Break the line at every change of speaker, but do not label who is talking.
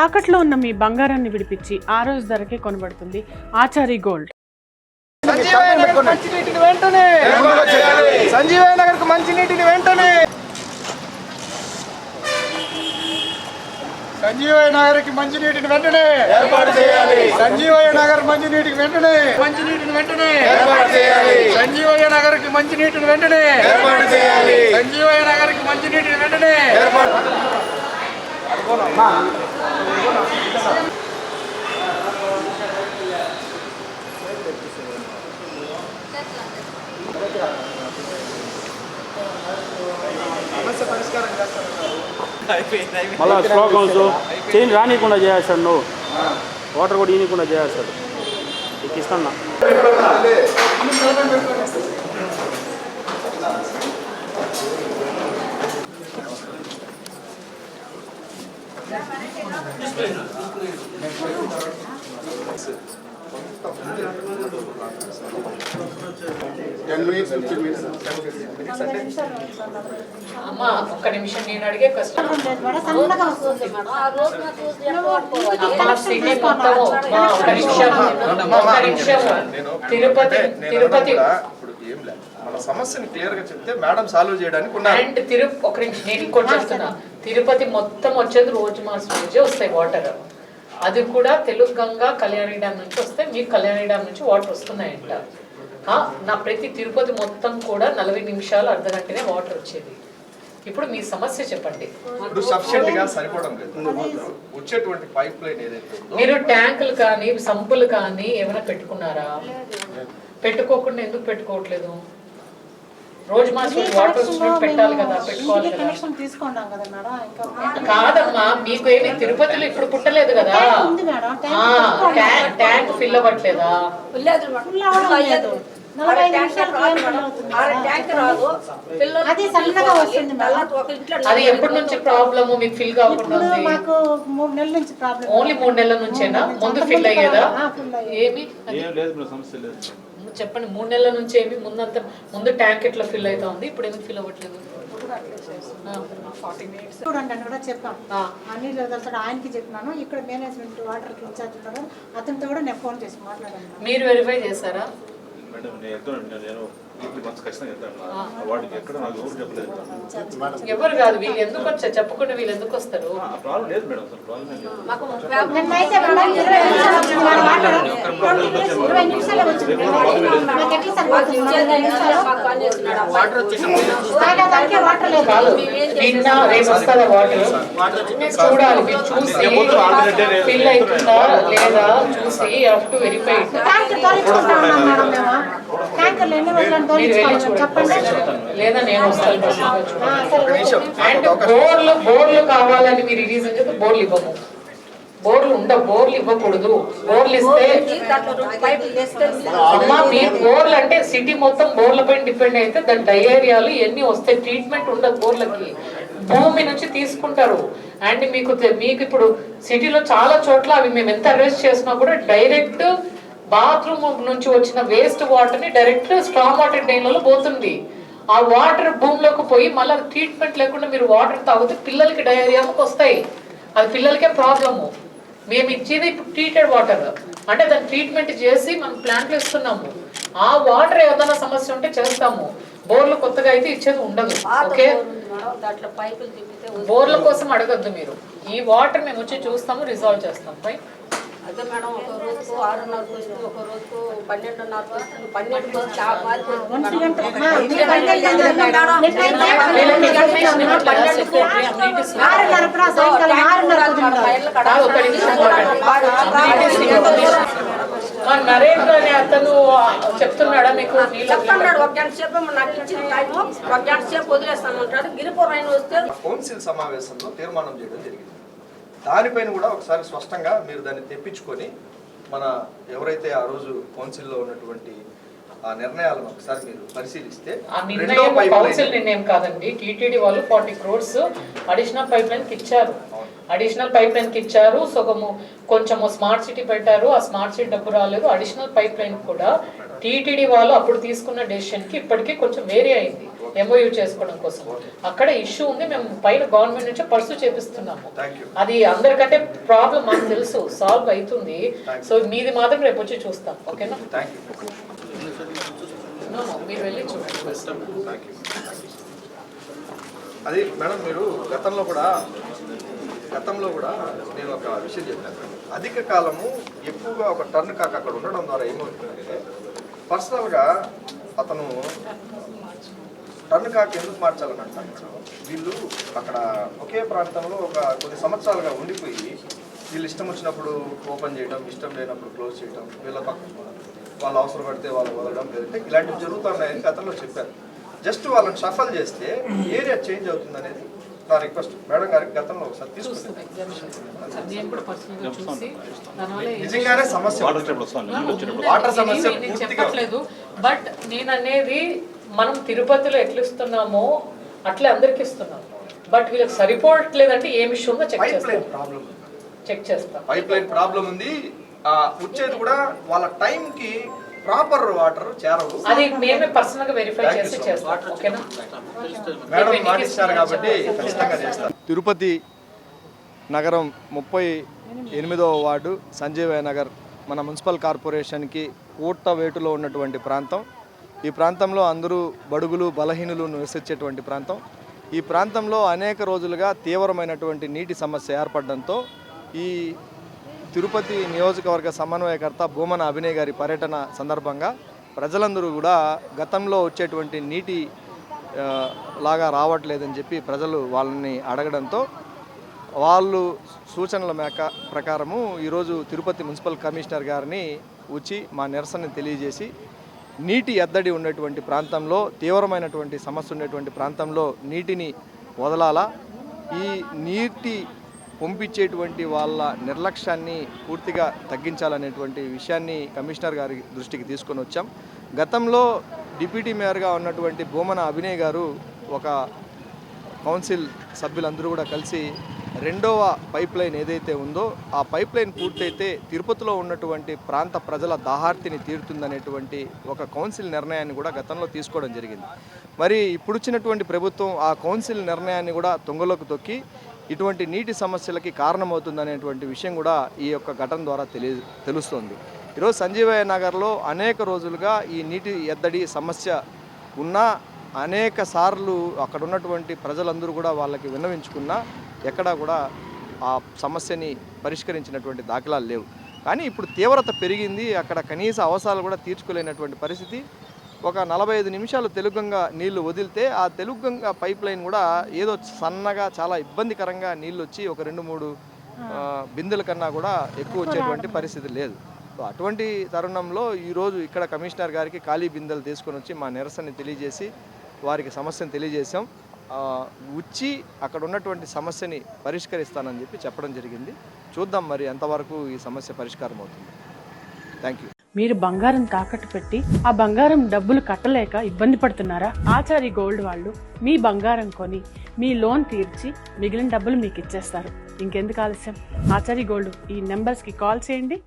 తాకట్లో ఉన్న మీ బంగారాన్ని విడిపించి ఆ రోజు ధరకే కొనబడుతుంది ఆచారి గోల్డ్.
సంజీవయ్య నగర్ మంచినీటిని వెంటనే సంజీవయ్య నగర్ మంచినీటిని వెంటనే సంజీవయ్య నగర్కి మంచినీటిని వెంటనే ఏర్పాటు చేయాలి. సంజీవయ్య నగర్ మంచినీటికి వెంటనే మంచినీటిని వెంటనే ఏర్పాటు చేయాలి. సంజీవయ్య నగర్కి మంచినీటిని వెంటనే ఏర్పాటు చేయాలి. సంజీవయ్య నగర్కి మంచినీటిని వెంటనే ఏర్పాటు సమస్య పరిష్కారం చేస్తారు.
మళ్ళీ స్లోగన్స్ చేంజ్ రానియకుండా చేస్తాడు, నువ్వు వాటర్ కూడా ఇవ్వకుండా చేస్తాడు. నీకు ఇస్తున్నా
అమ్మా ఒక్క నిమిషం నేను అడిగే కష్టం తిరుపతి తిరుపతి
మన సమస్యని క్లియర్ గా చెప్తే మేడం సాల్వ్ చేయడానికి
ఒక నిమిషం నేను ఇంకోటి చెప్తున్నా. తిరుపతి మొత్తం వచ్చేది రోజు మాసం రోజే వస్తాయి వాటర్. అది కూడా తెలుగు గంగా కళ్యాణి డ్యామ్ నుంచి వస్తే మీకు కళ్యాణి డ్యామ్ నుంచి వాటర్ వస్తున్నాయంట. నా ప్రతి తిరుపతి మొత్తం కూడా 40 నిమిషాలు అర్ధగంటనే వాటర్ వచ్చేది. ఇప్పుడు మీ సమస్య చెప్పండి. మీరు ట్యాంకులు కానీ సంపులు కానీ ఏమైనా పెట్టుకున్నారా? పెట్టుకోకుండా ఎందుకు పెట్టుకోవట్లేదు? రోజు మాసం వాటర్ పెట్టాలి కదా, పెట్టుకోవాలి కదా. కాదమ్మా, మీకు ఏమి తిరుపతిలో ఇప్పుడు పుట్టలేదు కదా, ట్యాంక్ ఫిల్ అవ్వట్లేదా? అది ఎప్పటి నుంచి ప్రాబ్లమ్ మీకు ఫిల్ కాకుండా? ఓన్లీ 3 నెలల నుంచేనా? ముందు ఫిల్ అయ్యేదా? ఏమి చెప్పండి. 3 నెలల నుంచి ఏమి ముందు ట్యాంక్ ఎట్లా ఫిల్ అవుతా ఉంది, ఇప్పుడు ఎందుకు ఫిల్ అవ్వట్లేదు?
ఆయనకి చెప్పినాను. ఇక్కడ మేనేజ్మెంట్ వాటర్ ఇన్ఛార్జ్ ఉన్నాడు, అతనితో కూడా నేను ఫోన్ చేసి మాట్లాడాను.
మీరు వెరిఫై చేశారా? ఎవరు కాదు, వీళ్ళు ఎందుకు వచ్చారు చెప్పకుండా వీళ్ళు ఎందుకు వస్తారు? నిన్న రేపు వస్తుందా వాటర్? చూడాలి, మీరు చూసి ఫిల్ అవుతుందా లేదా చూసి హావ్ టు వెరిఫై. లేదా నేను వస్తాను. అండ్ బోర్లు కావాలని మీరు రీజన్ చెప్తే బోర్లు ఇవ్వము. బోర్లు ఉండవు, బోర్లు ఇవ్వకూడదు. బోర్లు ఇస్తే అమ్మా మీరు బోర్లు అంటే సిటీ మొత్తం బోర్ల పైన డిపెండ్ అయితే దాని డయేరియాలు ఎన్ని వస్తాయి, ట్రీట్మెంట్ ఉండదు బోర్లకి. భూమి నుంచి తీసుకుంటారు. అండ్ మీకు ఇప్పుడు సిటీలో చాలా చోట్ల అవి మేము ఎంత అరెస్ట్ చేసినా కూడా డైరెక్ట్ బాత్రూమ్ నుంచి వచ్చిన వేస్ట్ వాటర్ ని డైరెక్ట్ స్ట్రాంగ్ వాటర్ డ్రైన్లలో పోతుంది. ఆ వాటర్ భూమిలోకి పోయి మళ్ళీ ట్రీట్మెంట్ లేకుండా మీరు వాటర్ తాగితే పిల్లలకి డయేరియాకి వస్తాయి. అది పిల్లలకే ప్రాబ్లము. మేము ఇచ్చేది ఇప్పుడు ట్రీటెడ్ వాటర్, అంటే దాన్ని ట్రీట్మెంట్ చేసి మనం ప్లాంట్లు ఇస్తున్నాము. ఆ వాటర్ ఏదైనా సమస్య ఉంటే చేస్తాము. బోర్లు కొత్తగా అయితే ఇచ్చేది ఉండదు. ఓకే, బోర్ల కోసం అడగద్దు మీరు. ఈ వాటర్ మేము వచ్చి చూస్తాము, రిజాల్వ్ చేస్తాం. రైట్?
అదే మేడం, ఒక రోజుకు 6:30 వస్తుంది, ఒక రోజుకు 12:30 వస్తుంది, 12
నరేంద్ర అనే అతను చెప్తున్నాడా మీకు?
చెప్తున్నాడు. ఒక గంట సేపు నాకు ఇచ్చిన టైము, ఒక గంట సేపు వదిలేస్తానంటాడు. గిరిపురం ఆయన వస్తే
కౌన్సిల్ సమావేశంలో తీర్మానం చేయడం జరిగింది. దానిపైన కూడా ఒకసారి స్పష్టంగా మీరు దాన్ని తెప్పించుకొని మన ఎవరైతే ఆ రోజు కౌన్సిల్లో ఉన్నటువంటి ఆ నిర్ణయాలను ఒకసారి మీరు పరిశీలిస్తే,
కౌన్సిల్ నిర్ణయం కాదండి, టీటీడీ వాళ్ళు 40 crores అడిషనల్ పైప్ లైన్ ఇచ్చారు. అడిషనల్ పైప్ లైన్కి ఇచ్చారు, కొంచెము స్మార్ట్ సిటీ పెట్టారు, ఆ స్మార్ట్ సిటీ డబ్బు రాలేదు. అడిషనల్ పైప్ లైన్ కూడా టీటీడీ వాళ్ళు అప్పుడు తీసుకున్న డెసిషన్కి ఇప్పటికీ కొంచెం వేరే అయింది ఎంఓయూ చేసుకోవడం కోసం. అక్కడ ఇష్యూ ఉంది, మేము పైన గవర్నమెంట్ నుంచి పర్సూ చేపిస్తున్నాము. అది అందరికంటే ప్రాబ్లం మాకు తెలుసు, సాల్వ్ అవుతుంది. సో మీది మాత్రం రేపు వచ్చి చూస్తాం, ఓకేనా? మీరు వెళ్ళి చూడండి.
అది మేడం, మీరు గతంలో కూడా నేను ఒక విషయం చెప్పాను. అధిక కాలము ఎక్కువగా ఒక టర్న్ కాక అక్కడ ఉండడం ద్వారా ఏమవుతుందంటే పర్సనల్గా అతను టర్న్ కాక ఎందుకు మార్చాలని అంటారు. వీళ్ళు అక్కడ ఒకే ప్రాంతంలో ఒక కొన్ని సంవత్సరాలుగా ఉండిపోయి వీళ్ళు ఇష్టం వచ్చినప్పుడు ఓపెన్ చేయడం, ఇష్టం లేనప్పుడు క్లోజ్ చేయడం, వాళ్ళు అవసరం పడితే వాళ్ళు వదలడం, లేదంటే ఇలాంటివి జరుగుతున్నాయని గతంలో చెప్పారు. జస్ట్ వాళ్ళని షఫల్ చేస్తే ఏరియా చేంజ్ అవుతుంది అనేది నా రిక్వెస్ట్. మేడం గారికి గతంలో ఒకసారి తీసుకుంటాం. నిజంగానే సమస్య వాటర్ సమస్య
చెప్పట్లేదు, బట్ నేను అనేది మనం తిరుపతిలో ఎట్లా ఇస్తున్నామో అట్లే అందరికి ఇస్తున్నాం. బట్ వీళ్ళకి సరిపోవట్లేదంటే ఏమి ఇష్యూ ఉందో చెక్ చేస్తాం.
పైప్ లైన్ ప్రాబ్లం ఉంది. వచ్చేది కూడా వాళ్ళ టైంకి ప్రాపర్ వాటర్ చేరవు.
అది మేమే పర్సనల్ గా వెరిఫై చేసి చేస్తాం, ఓకేనా?
మేడం మాటిస్తారు కాబట్టి ఖచ్చితంగా చేస్తాం. తిరుపతి నగరం 38వ వార్డు సంజీవయ్య నగర్ మన మున్సిపల్ కార్పొరేషన్కి వేటులో ఉన్నటువంటి ప్రాంతం. ఈ ప్రాంతంలో అందరూ బడుగులు బలహీనులు నివసించేటువంటి ప్రాంతం. ఈ ప్రాంతంలో అనేక రోజులుగా తీవ్రమైనటువంటి నీటి సమస్య ఏర్పడడంతో ఈ తిరుపతి నియోజకవర్గ సమన్వయకర్త భూమన అభినయ్ గారి పర్యటన సందర్భంగా ప్రజలందరూ కూడా గతంలో వచ్చేటువంటి నీటి లాగా రావట్లేదని చెప్పి ప్రజలు వాళ్ళని అడగడంతో వాళ్ళు సూచనల ప్రకారము ఈరోజు తిరుపతి మున్సిపల్ కమిషనర్ గారిని వచ్చి మా నిరసనని తెలియజేసి నీటి ఎద్దడి ఉన్నటువంటి ప్రాంతంలో, తీవ్రమైనటువంటి సమస్య ఉన్నటువంటి ప్రాంతంలో నీటిని వదలాలా, ఈ నీటి పంపించేటువంటి వాళ్ళ నిర్లక్ష్యాన్ని పూర్తిగా తగ్గించాలనేటువంటి విషయాన్ని కమిషనర్ గారి దృష్టికి తీసుకొని వచ్చాం. గతంలో డిప్యూటీ మేయర్గా ఉన్నటువంటి భూమన అభినయ్ గారు ఒక కౌన్సిల్ సభ్యులందరూ కూడా కలిసి రెండవ పైప్ లైన్ ఏదైతే ఉందో ఆ పైప్ లైన్ పూర్తయితే తిరుపతిలో ఉన్నటువంటి ప్రాంత ప్రజల దాహార్తిని తీరుతుందనేటువంటి ఒక కౌన్సిల్ నిర్ణయాన్ని కూడా గతంలో తీసుకోవడం జరిగింది. మరి ఇప్పుడు వచ్చినటువంటి ప్రభుత్వం ఆ కౌన్సిల్ నిర్ణయాన్ని కూడా తుంగలోకి తొక్కి ఇటువంటి నీటి సమస్యలకి కారణమవుతుందనేటువంటి విషయం కూడా ఈ యొక్క ఘటన ద్వారా తెలుస్తోంది. ఈరోజు సంజీవయ్య నగర్లో అనేక రోజులుగా ఈ నీటి ఎద్దడి సమస్య ఉన్నా అనేక సార్లు అక్కడ ఉన్నటువంటి ప్రజలందరూ కూడా వాళ్ళకి విన్నవించుకున్నా ఎక్కడా కూడా ఆ సమస్యని పరిష్కరించినటువంటి దాఖలాలు లేవు. కానీ ఇప్పుడు తీవ్రత పెరిగింది. అక్కడ కనీస అవసరాలు కూడా తీర్చుకోలేనటువంటి పరిస్థితి. ఒక 45 నిమిషాలు తెలుగంగా నీళ్లు వదిలితే ఆ తెలుగంగా పైప్ లైన్ కూడా ఏదో సన్నగా చాలా ఇబ్బందికరంగా నీళ్ళు వచ్చి ఒక 2-3 బిందెల కన్నా కూడా ఎక్కువ వచ్చేటువంటి పరిస్థితి లేదు. సో అటువంటి తరుణంలో ఈరోజు ఇక్కడ కమిషనర్ గారికి ఖాళీ బిందెలు తీసుకొని వచ్చి మా నిరసనని తెలియజేసి వారికి సమస్యను తెలియజేసాం. వచ్చి అక్కడ ఉన్నటువంటి సమస్యని పరిష్కరిస్తానని చెప్పడం జరిగింది. చూద్దాం మరి ఎంతవరకు ఈ సమస్య పరిష్కారం అవుతుంది. Thank you.
మీరు బంగారం తాకట్టు పెట్టి ఆ బంగారం డబ్బులు కట్టలేక ఇబ్బంది పడుతున్నారా? ఆచారి గోల్డ్ వాళ్ళు మీ బంగారం కొని మీ లోన్ తీర్చి మిగిలిన డబ్బులు మీకు ఇచ్చేస్తారు. ఇంకెందుకు ఆలస్యం? ఆచారి గోల్డ్ ఈ నెంబర్స్కి కాల్ చేయండి.